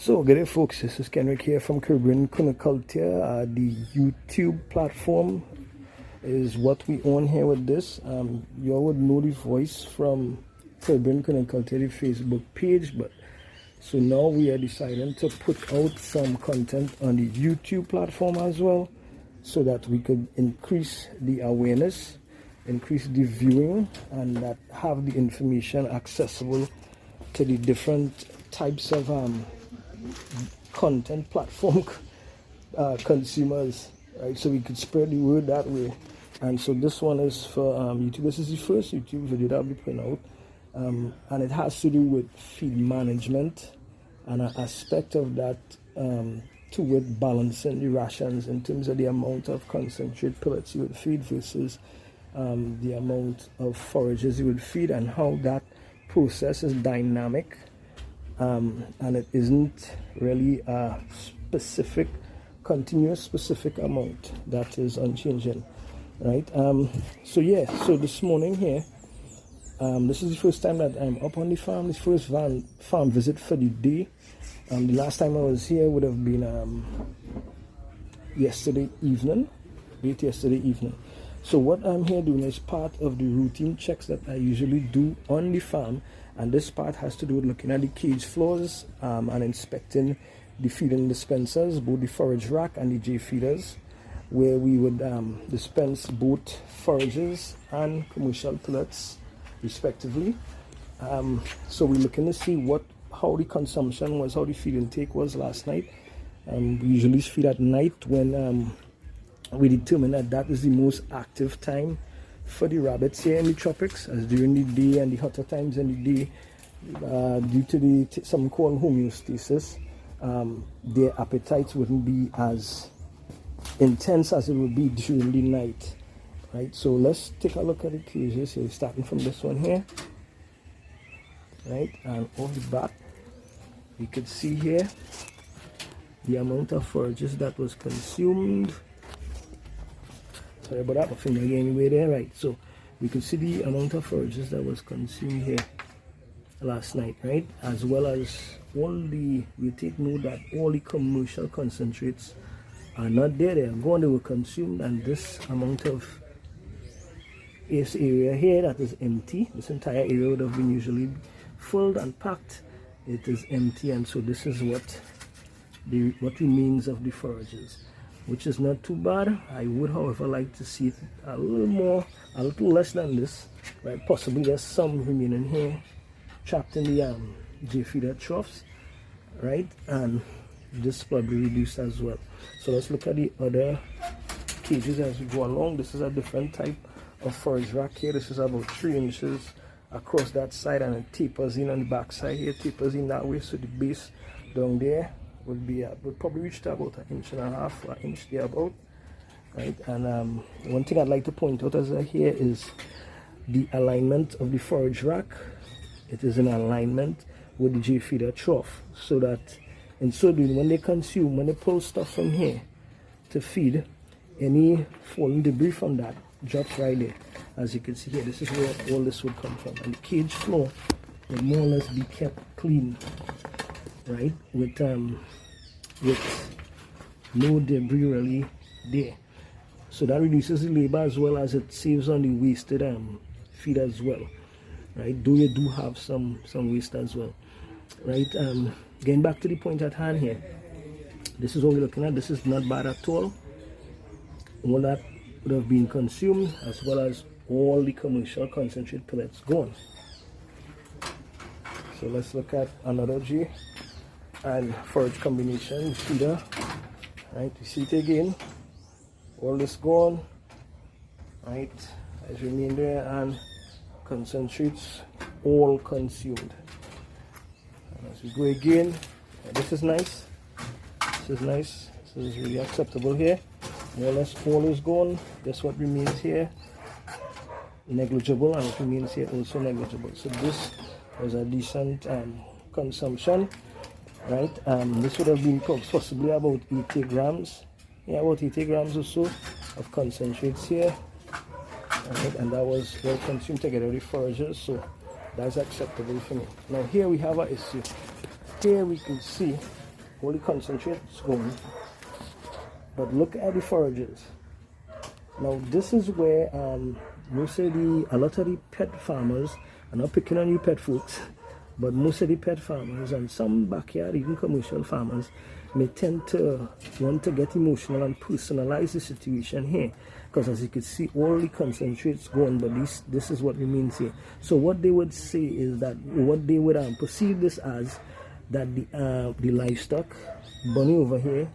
So, good day, folks. This is Kenrick here from Caribbean Cuniculture. The YouTube platform is what we own here with this. You all would know the voice from Caribbean Cuniculture, the Facebook page, but so now we are deciding to put out some content on the YouTube platform as well, so that we could increase the awareness, increase the viewing, and that have the information accessible to the different types of content platform consumers, right? So we could spread the word that way. And so this one is for YouTube. This is the first YouTube video that we put out, and it has to do with feed management and an aspect of that toward balancing the rations in terms of the amount of concentrate pellets you would feed versus the amount of forages you would feed, and how that process is dynamic. And it isn't really a specific, continuous specific amount that is unchanging, right? So this morning here, this is the first time that I'm up on the farm, this first farm visit for the day. The last time I was here would have been yesterday evening. So what I'm here doing is part of the routine checks that I usually do on the farm, and this part has to do with looking at the cage floors and inspecting the feeding dispensers, both the forage rack and the J feeders, where we would dispense both forages and commercial pellets respectively. So we're looking to see how the consumption was, how the feed intake was last night. We usually feed at night when we determine that is the most active time for the rabbits here in the tropics, as during the day and the hotter times in the day, due to something called homeostasis, their appetites wouldn't be as intense as it would be during the night, right? So let's take a look at the cages here, starting from this one here, right? And off the back, you could see here the amount of forages that was consumed. Sorry about that, my finger getting way there, right? So we can see the amount of forages that was consumed here last night, right? As well as we take note that all the commercial concentrates are not there. They are gone, they were consumed, and this amount of area here that is empty, this entire area would have been usually filled and packed. It is empty, and so this is what remains of the forages, which is not too bad. I would, however, like to see it a little less than this, right? Possibly there's some remaining here, trapped in the J feeder troughs, right? And this probably reduced as well. So let's look at the other cages as we go along. This is a different type of forage rack here. This is about 3 inches across that side, and it tapers in on the back side here, tapers in that way, so the base down there would probably reach to about 1.5 inches or 1 inch there about, right? And one thing I'd like to point out as I here is the alignment of the forage rack. It is in alignment with the J feeder trough, so that in so doing, when they pull stuff from here to feed, any falling debris from that drops right there. As you can see here, this is where all this would come from, and the cage floor will more or less be kept clean, right, with no debris really there. So that reduces the labor, as well as it saves on the wasted feed as well, right? Though you do have some waste as well, right? Getting back to the point at hand here, this is what we're looking at. This is not bad at all. All that would have been consumed, as well as all the commercial concentrate pellets gone. So let's look at another J and forage combination feeder, right? You see it again, all this gone, right? As remain there, and concentrates all consumed. And as we go again, this is nice, this is really acceptable here. More or less all is gone. Guess what remains here? Negligible, and what remains here also negligible. So this was a decent consumption, right? This would have been possibly about 80 grams, about 80 grams or so of concentrates here, right? And that was well consumed together with the forages, so that's acceptable for me. Now here we have an issue. Here we can see all the concentrates going. But look at the forages. Now this is where a lot of the pet farmers, I'm not picking on you pet folks, but most of the pet farmers and some backyard, even commercial farmers, may tend to want to get emotional and personalize the situation here. Because as you can see, all the concentrates going, but this is what remains here. So what they would say is that, what they would perceive this as, that the livestock bunny over here,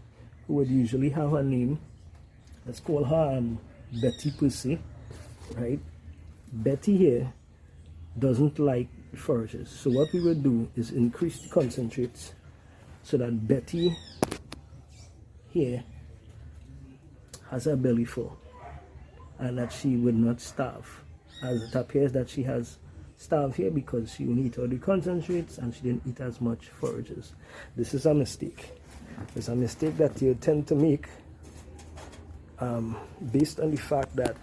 who would usually have a name, let's call her Betty per se, right? Betty here doesn't like forages. So what we would do is increase the concentrates so that Betty here has a belly full and that she would not starve, as it appears that she has starved here because she only eat all the concentrates and she didn't eat as much forages. This is a mistake. It's a mistake that you tend to make based on the fact that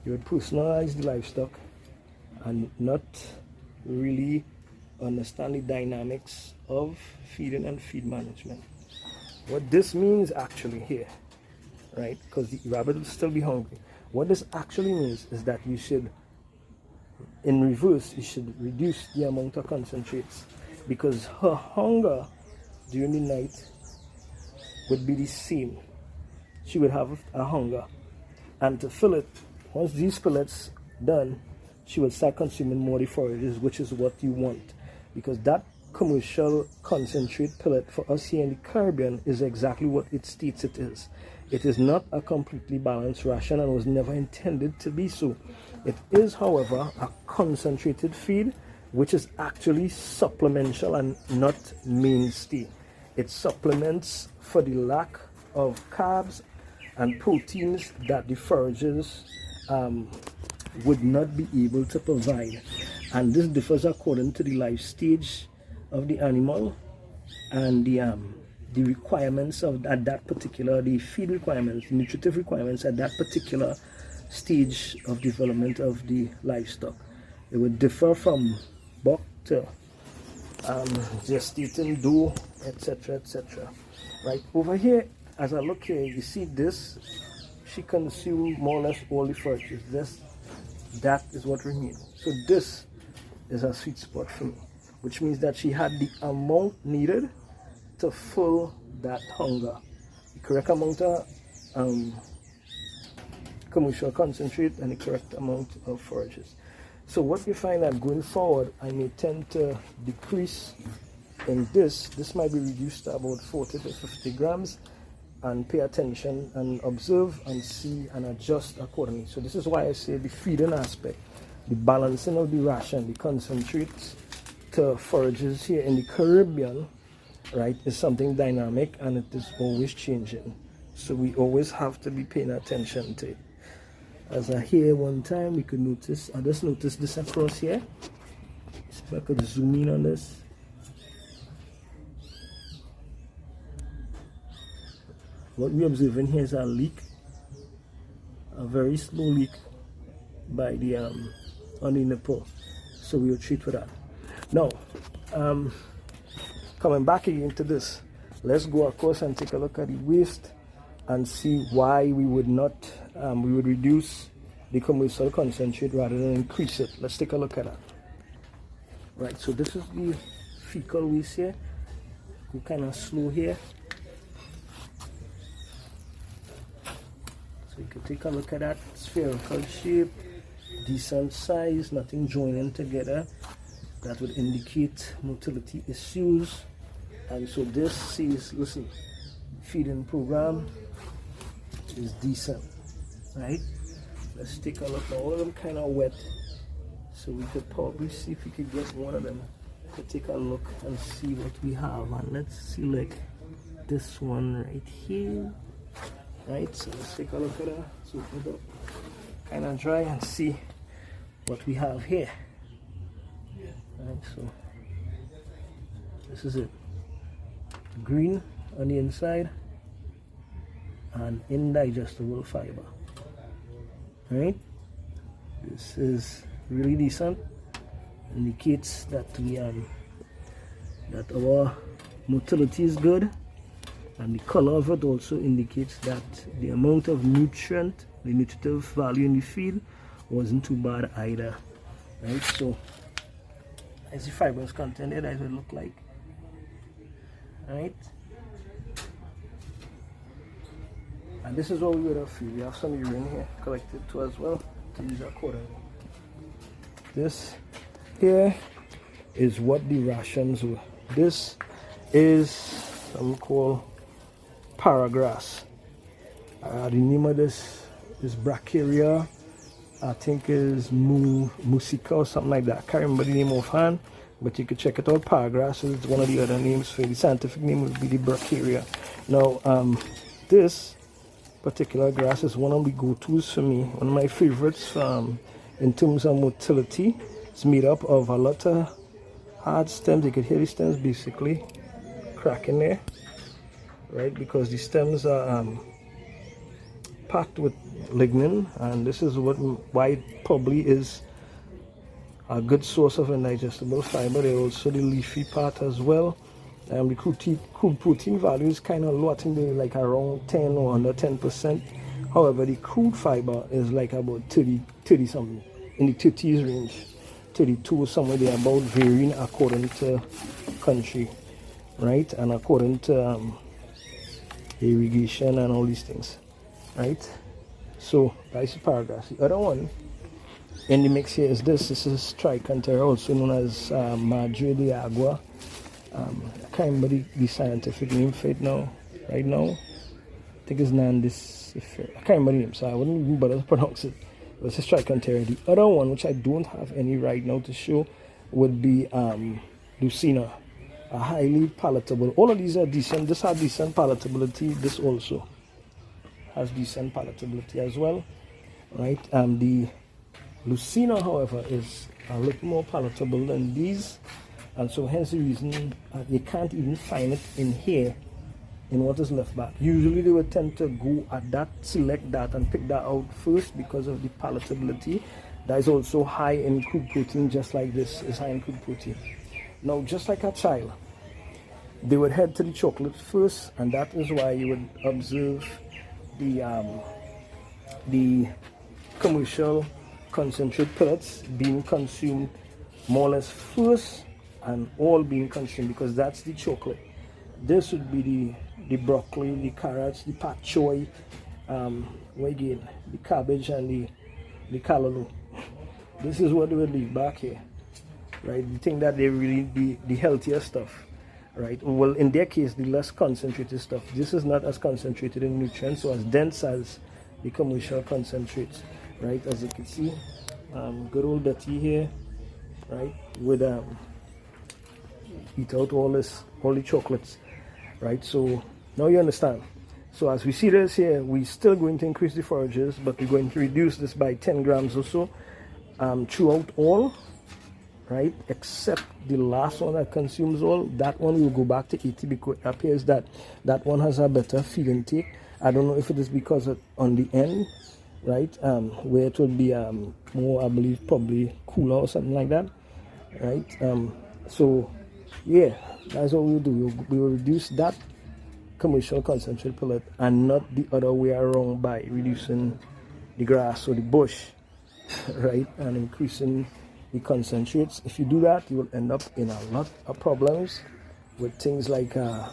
you would personalize the livestock and not really understand the dynamics of feeding and feed management. What this means actually here, right, because the rabbit will still be hungry, what this actually means is that you should, in reverse, you should reduce the amount of concentrates, because her hunger during the night would be the same. She would have a hunger, and to fill it, once these pellets done, she will start consuming more of the forages, which is what you want, because that commercial concentrate pellet for us here in the Caribbean is exactly what it states it is. It is not a completely balanced ration and was never intended to be so. It is, however, a concentrated feed, which is actually supplemental and not mainstay. It supplements for the lack of carbs and proteins that the forages would not be able to provide. And this differs according to the life stage of the animal and the requirements of at that particular, the feed requirements, the nutritive requirements at that particular stage of development of the livestock. It would differ from buck to gestating doe, etc., etc. Right over here, as I look here, you see this, she consumed more or less all the forages. That is what remains. So this is a sweet spot for me, which means that she had the amount needed to fill that hunger, the correct amount of commercial concentrate and the correct amount of forages. So what you find that going forward, I may tend to decrease in this. This might be reduced to about 40 to 50 grams, and pay attention and observe and see and adjust accordingly. So this is why I say the feeding aspect, the balancing of the ration, the concentrates to forages here in the Caribbean, right, is something dynamic and it is always changing. So we always have to be paying attention to it. As I hear one time, we could notice, I just noticed this across here. See if I could zoom in on this. What we're observing here is a leak, a very slow leak by the on the nipple. So we'll treat for that. Now, coming back again to this, let's go across and take a look at the waste and see why we would not, we would reduce the commercial concentrate rather than increase it. Let's take a look at that. Right, so this is the fecal waste here. Go kind of slow here. So you can take a look at that, spherical shape, decent size, nothing joining together. That would indicate motility issues. And so this says, listen, feeding program is decent, right? Let's take a look. All of them kind of wet, so we could probably see if we could get one of them to take a look and see what we have. And let's select this one right here. Right, so let's take a look at that. So open it up, kind of dry, and see what we have here. Right, so this is it. Green on the inside and indigestible fiber. Right, this is really decent. Indicates that we that our motility is good and the color of it also indicates that the amount of nutrient, the nutritive value in the feed wasn't too bad either, right? So as the fibrous content here, that's what it look like, right? And this is what we would have feed. We have some urine here collected too as well to use accordingly. This here is what the rations were. This is something called paragrass. The name of this is Bracharia. I think is musica or something like that. I can't remember the name offhand, but you could check it out. Paragrass is one of the other names for the scientific name would be the Bracharia. Now, this particular grass is one of the go-tos for me. One of my favorites in terms of motility. It's made up of a lot of hard stems. You can hear the stems basically cracking there, right? Because the stems are packed with lignin, and this is why it probably is a good source of indigestible fiber. There's also the leafy part as well. The crude protein value is kind of low. I think they're like around 10 or under 10%. However, the crude fiber is like about 30 something, in the 30s range, 32 somewhere there, about, varying according to country, right, and according to irrigation and all these things, right? So that's the paragraphs. The other one in the mix here is this. This is Trichantera, also known as Madre de Agua. I can't remember the scientific name for it now. Right now, I think it's Nandis. I can't remember the name, so I wouldn't even bother to pronounce it. This is Trichantera. The other one, which I don't have any right now to show, would be Lucina. A highly palatable. All of these are decent. This has decent palatability. This also has decent palatability as well, right? The Lucina, however, is a little more palatable than these, and so hence the reason you can't even find it in here in what is left back. Usually they would tend to go at that, select that and pick that out first because of the palatability. That is also high in crude protein, just like this is high in crude protein. Now, just like a child, they would head to the chocolate first, and that is why you would observe the commercial concentrate pellets being consumed more or less first, and all being consumed, because that's the chocolate. This would be the broccoli, the carrots, the pak choy, again, the cabbage and the callaloo. This is what they would leave back here, right? You think that they really the healthier stuff, right? Well, in their case, the less concentrated stuff. This is not as concentrated in nutrients, so as dense as the commercial concentrates, right? As you can see, good old Betty here, right? With eat out all the chocolates, right? So now you understand. So as we see this here, we're still going to increase the forages, but we're going to reduce this by 10 grams or so throughout all, right? Except the last one that consumes all. That one will go back to 80 because it appears that that one has a better feed intake. I don't know if it is because on the end, right, where it would be more, I believe, probably cooler or something like that, right? So yeah, that's what we'll do. We will reduce that commercial concentrate pellet and not the other way around by reducing the grass or the bush, right, and increasing the concentrates. If you do that, you will end up in a lot of problems with things like the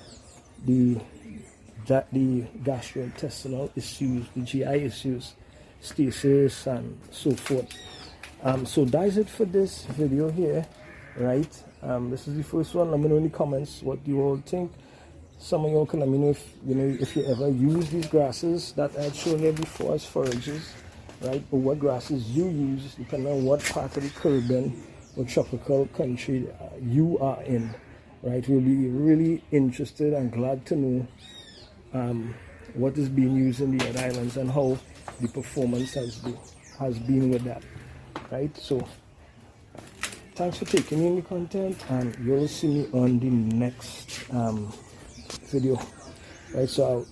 gastrointestinal issues, the GI issues, stasis, and so forth. So that's it for this video here, right? This is the first one. Let me know in the comments what you all think. Some of you can let me know if you ever use these grasses that I had shown you before as forages, right? Or what grasses you use, depending on what part of the Caribbean or tropical country you are in, right? We'll be really interested and glad to know what is being used in the other islands and how the performance has been with that, right? So thanks for taking in the content, and you'll see me on the next video, right? So